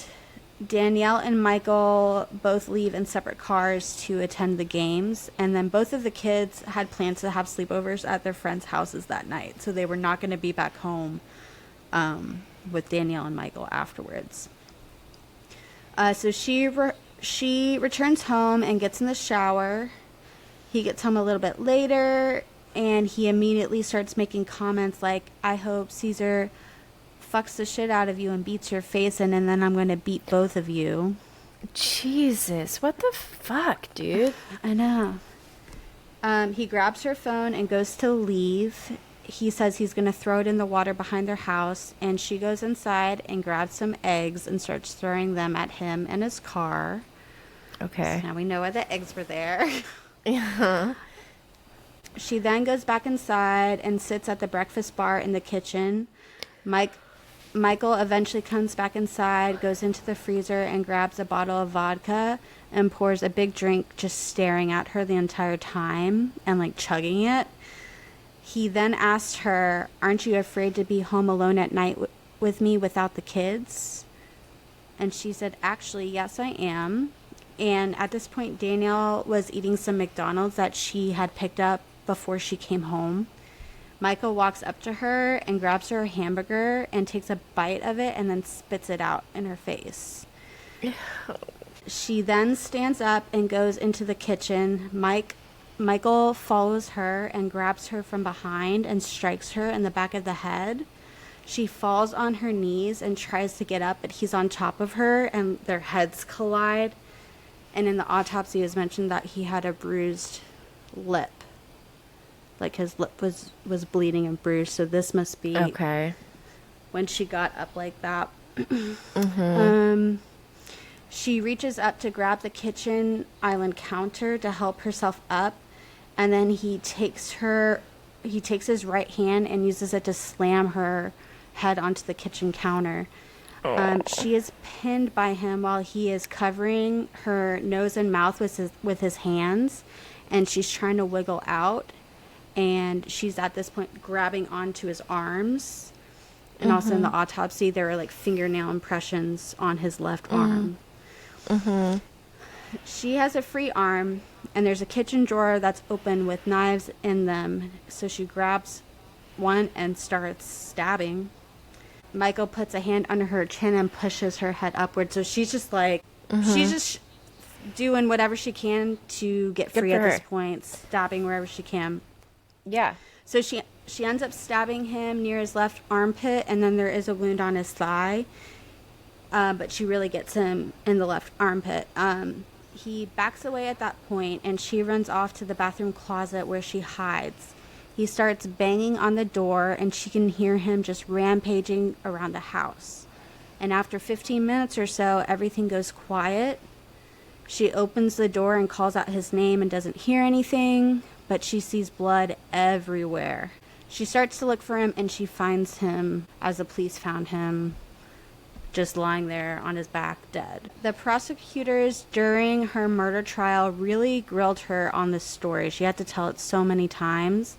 Danielle and Michael both leave in separate cars to attend the games. And then both of the kids had plans to have sleepovers at their friends' houses that night. So they were not going to be back home with Danielle and Michael afterwards. So she returns home and gets in the shower. He gets home a little bit later, and he immediately starts making comments like, "I hope Caesar fucks the shit out of you and beats your face in, and then I'm going to beat both of you." Jesus. What the fuck, dude? I know. He grabs her phone and goes to leave. He says he's going to throw it in the water behind their house, and she goes inside and grabs some eggs and starts throwing them at him and his car. Okay. So now we know why the eggs were there. Yeah. She then goes back inside and sits at the breakfast bar in the kitchen. Michael eventually comes back inside, goes into the freezer, and grabs a bottle of vodka and pours a big drink, just staring at her the entire time and like chugging it. He then asked her, "Aren't you afraid to be home alone at night with me without the kids?" And she said, "Actually, yes, I am." And at this point, Danielle was eating some McDonald's that she had picked up before she came home. Michael walks up to her and grabs her a hamburger and takes a bite of it and then spits it out in her face. She then stands up and goes into the kitchen. Michael follows her and grabs her from behind and strikes her in the back of the head. She falls on her knees and tries to get up, but he's on top of her and their heads collide. And in the autopsy, it was mentioned that he had a bruised lip. Like his lip was bleeding and bruised. So this must be Okay. when she got up like that. She reaches up to grab the kitchen island counter to help herself up, and then he takes his right hand and uses it to slam her head onto the kitchen counter. She is pinned by him while he is covering her nose and mouth with his hands, and she's trying to wiggle out, and she's at this point grabbing onto his arms. And also in the autopsy, there were like fingernail impressions on his left arm. She has a free arm, and there's a kitchen drawer that's open with knives in them. So she grabs one and starts stabbing. Michael puts a hand under her chin and pushes her head upward. So she's just like, she's just doing whatever she can to get free at this point, stabbing wherever she can. Yeah. So she ends up stabbing him near his left armpit, and then there is a wound on his thigh. But she really gets him in the left armpit. He backs away at that point, and she runs off to the bathroom closet where she hides. He starts banging on the door, and she can hear him just rampaging around the house. And after 15 minutes or so, everything goes quiet. She opens the door and calls out his name and doesn't hear anything, but she sees blood everywhere. She starts to look for him, and she finds him as the police found him, just lying there on his back, dead. The prosecutors during her murder trial really grilled her on this story. She had to tell it so many times,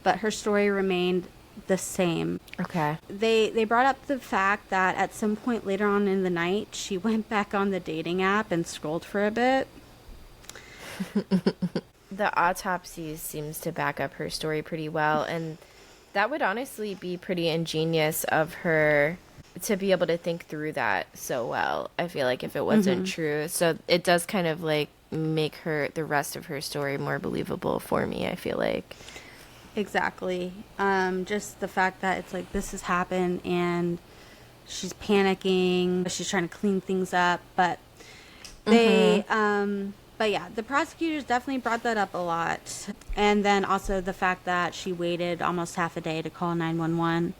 but her story remained the same. Okay. They brought up the fact that at some point later on in the night, she went back on the dating app and scrolled for a bit. The autopsy seems to back up her story pretty well, and that would honestly be pretty ingenious of her to be able to think through that so well. I feel like if it wasn't true. So it does kind of like make the rest of her story more believable for me, I feel like. Exactly. Just the fact that it's like this has happened and she's panicking, she's trying to clean things up, but but yeah, the prosecutors definitely brought that up a lot. And then also the fact that she waited almost half a day to call 911.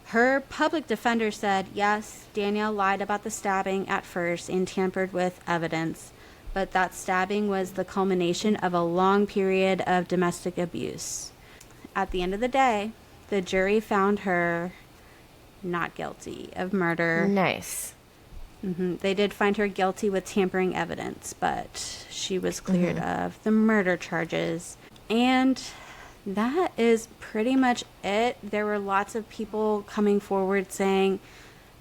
Her public defender said, yes, Danielle lied about the stabbing at first and tampered with evidence, but that stabbing was the culmination of a long period of domestic abuse. At the end of the day, the jury found her not guilty of murder. Nice. They did find her guilty with tampering evidence, but she was cleared of the murder charges. And that is pretty much it. There were lots of people coming forward saying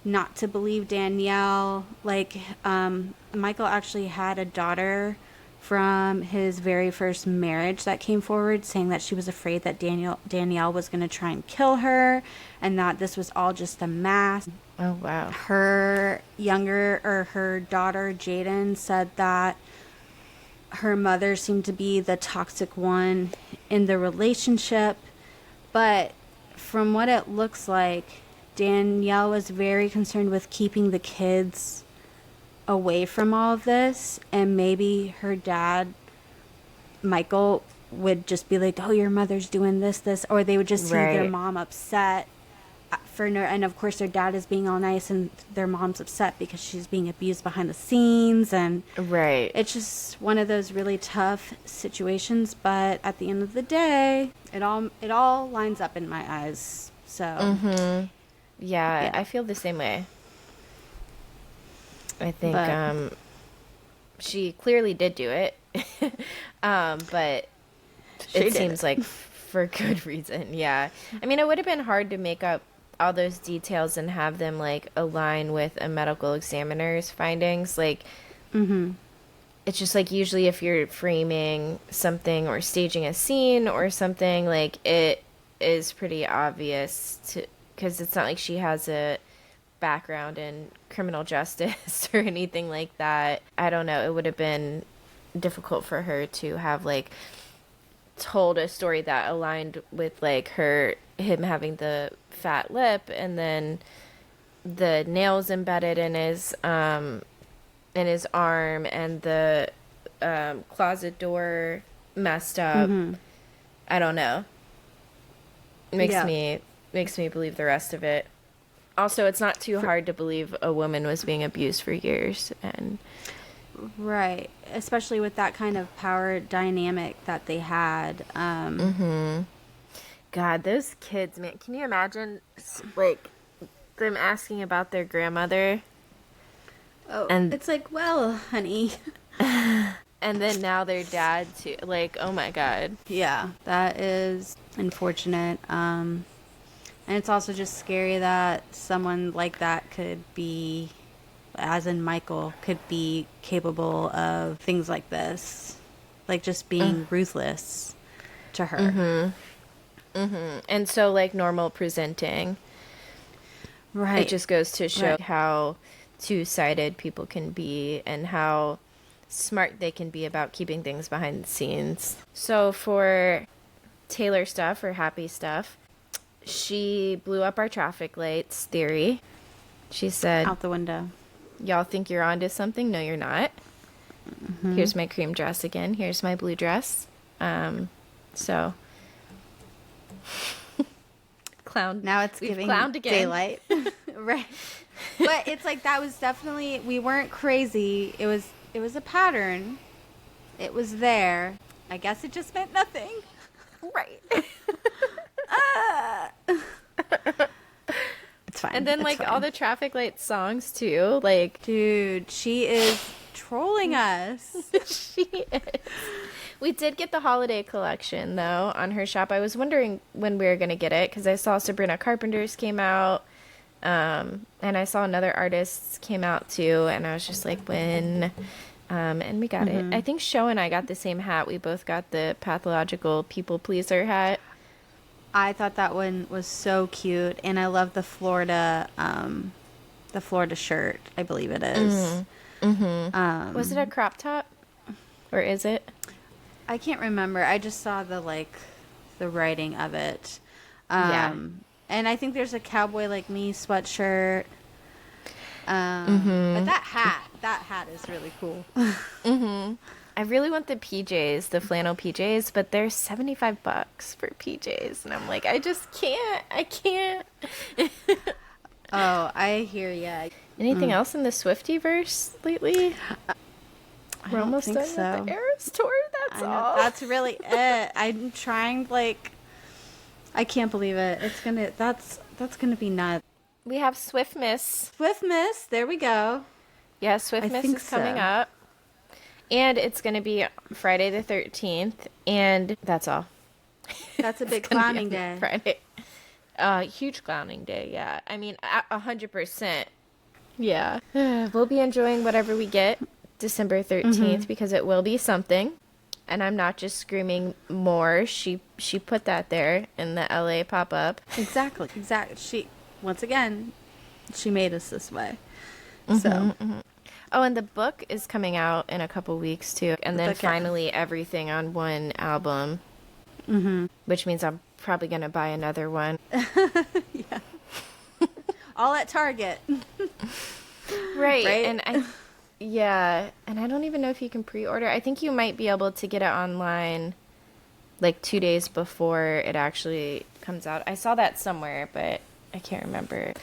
not to believe Danielle. Like, Michael actually had a daughter from his very first marriage that came forward saying that she was afraid that Danielle was going to try and kill her and that this was all just a mask. Oh, wow. Her daughter, Jaden, said that her mother seemed to be the toxic one in the relationship. But from what it looks like, Danielle was very concerned with keeping the kids away from all of this. And maybe her dad, Michael, would just be like, oh, your mother's doing this. Or they would just see their mom upset. And of course their dad is being all nice and their mom's upset because she's being abused behind the scenes, and it's just one of those really tough situations. But at the end of the day, it all lines up in my eyes. So yeah, I feel the same way. I think she clearly did do it. But it seems like for good reason. Yeah, I mean, it would have been hard to make up all those details and have them like align with a medical examiner's findings. Like, it's just like usually if you're framing something or staging a scene or something, like it is pretty obvious because it's not like she has a background in criminal justice or anything like that. I don't know. It would have been difficult for her to have like told a story that aligned with like him having the fat lip and then the nails embedded in his arm and the closet door messed up. I don't know. Makes me believe the rest of it Also, it's not too hard to believe a woman was being abused for years. And Right. Especially with that kind of power dynamic that they had. God, those kids, man, can you imagine, like, them asking about their grandmother? Oh, And it's like, well, honey. and then now their dad too. Like, oh my God. Yeah, that is unfortunate. And it's also just scary that someone like that could be, as in Michael, could be capable of things like this. Like just being ruthless to her. And so, like, normal presenting. Right. It just goes to show Right. how two-sided people can be and how smart they can be about keeping things behind the scenes. So for Taylor stuff or happy stuff, she blew up our traffic lights theory. She said, Out the window. y'all think you're onto something? No, you're not. Here's my cream dress again. Here's my blue dress. So clown. Now it's We've giving clowned again. daylight. Right. But it's like that was definitely, we weren't crazy. It was a pattern. It was there. I guess it just meant nothing. Right. It's fine. And then, It's like, fine. all the traffic light songs, too. Like, Dude, she is trolling us. she is. We did get the holiday collection, though, on her shop. I was wondering when we were going to get it, because I saw Sabrina Carpenter's came out, and I saw another artist's came out, too, and I was just like, when? And we got it. I think Sho and I got the same hat. We both got the pathological people pleaser hat. I thought that one was so cute, and I love the Florida shirt. I believe it is. Was it a crop top? Or is it? I can't remember. I just saw the writing of it. Yeah. And I think there's a Cowboy Like Me sweatshirt. But that hat is really cool. I really want the PJs, the flannel PJs, but they're $75 for PJs. And I'm like, I just can't. I can't. Oh, I hear ya. Anything else in the Swiftie-verse lately? We're almost think done so. with the Eras tour. That's I know, all. that's really it. I'm trying, I can't believe it. That's gonna be nuts. We have Swiftmas. Swiftmas, there we go. Yeah, I Swiftmas think is coming so. up. And it's going to be Friday the 13th. And that's all. That's a big It's gonna be clowning on day. Friday. Huge clowning day, yeah. I mean, 100%. Yeah. We'll be enjoying whatever we get December 13th because it will be something. And I'm not just screaming more. She put that there in the LA pop-up. Exactly. Once again, she made us this way. So, Oh, and the book is coming out in a couple weeks, too. And then book, yeah. finally everything on one album. Which means I'm probably going to buy another one. yeah. All at Target. Right. Right? And and I don't even know if you can pre-order. I think you might be able to get it online like 2 days before it actually comes out. I saw that somewhere, but I can't remember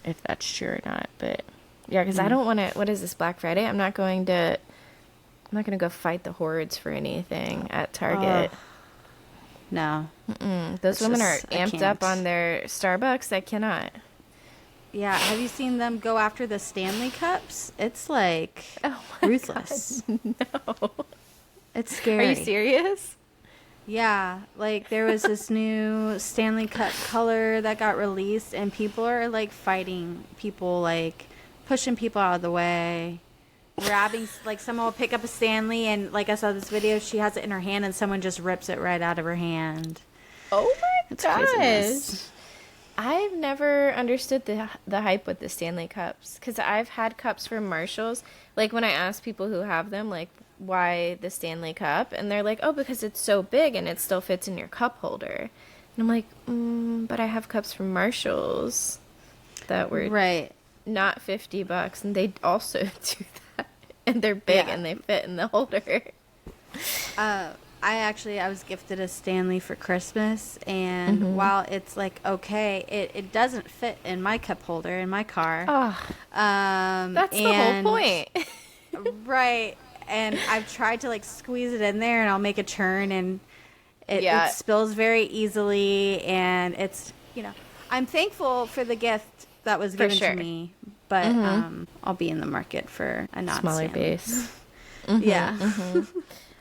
if that's true or not. But yeah, because I don't want to. What is this, Black Friday? I'm not going to go fight the hordes for anything at Target. No. Those women are I amped up can't. on their Starbucks. I cannot. Yeah, have you seen them go after the Stanley Cups? It's like ruthless. No. It's Are scary. you serious? Yeah, like there was this new Stanley Cup color that got released, and people are like fighting people, like pushing people out of the way, grabbing, like someone will pick up a Stanley, and like I saw this video, she has it in her hand, and someone just rips it right out of her hand. Oh my It's gosh. craziness. I've never understood the hype with the Stanley Cups because I've had cups from Marshalls. Like when I ask people who have them, like, why the Stanley Cup? And they're like, oh, because it's so big and it still fits in your cup holder. And I'm like, but I have cups from Marshalls that were Right. not $50, and they also do that. And they're big Yeah. and they fit in the holder. I was gifted a Stanley for Christmas, and while it's like okay, it doesn't fit in my cup holder in my car. Oh, that's the whole point. Right. And I've tried to like squeeze it in there, and I'll make a turn, and it spills very easily, and it's, I'm thankful for the gift that was given to me, but I'll be in the market for a not smaller Stanley. base. Yeah.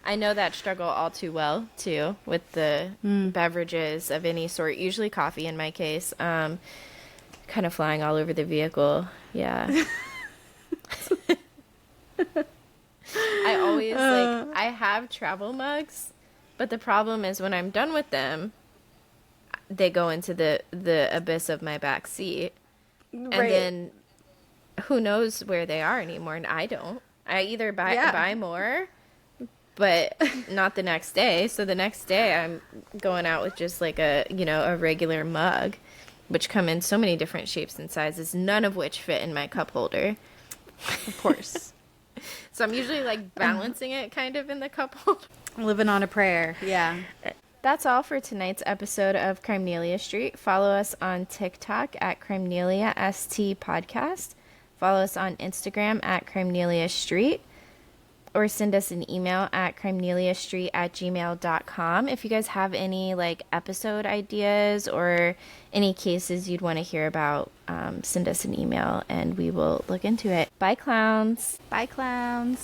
I know that struggle all too well too with the beverages of any sort, usually coffee in my case, kind of flying all over the vehicle. Yeah. I always I have travel mugs, but the problem is when I'm done with them, they go into the abyss of my back seat. And then who knows where they are anymore, and I don't. I either buy more, but not the next day. So the next day I'm going out with just like a regular mug, which come in so many different shapes and sizes, none of which fit in my cup holder. Of course. So I'm usually like balancing it kind of in the cup holder. Living on a prayer. Yeah. That's all for tonight's episode of Crimenelia Street. Follow us on TikTok at Crimenelia ST Podcast. Follow us on Instagram at Crimenelia Street. Or send us an email at crimeneliastreet@gmail.com. If you guys have any like episode ideas or any cases you'd want to hear about, send us an email and we will look into it. Bye, clowns. Bye, clowns.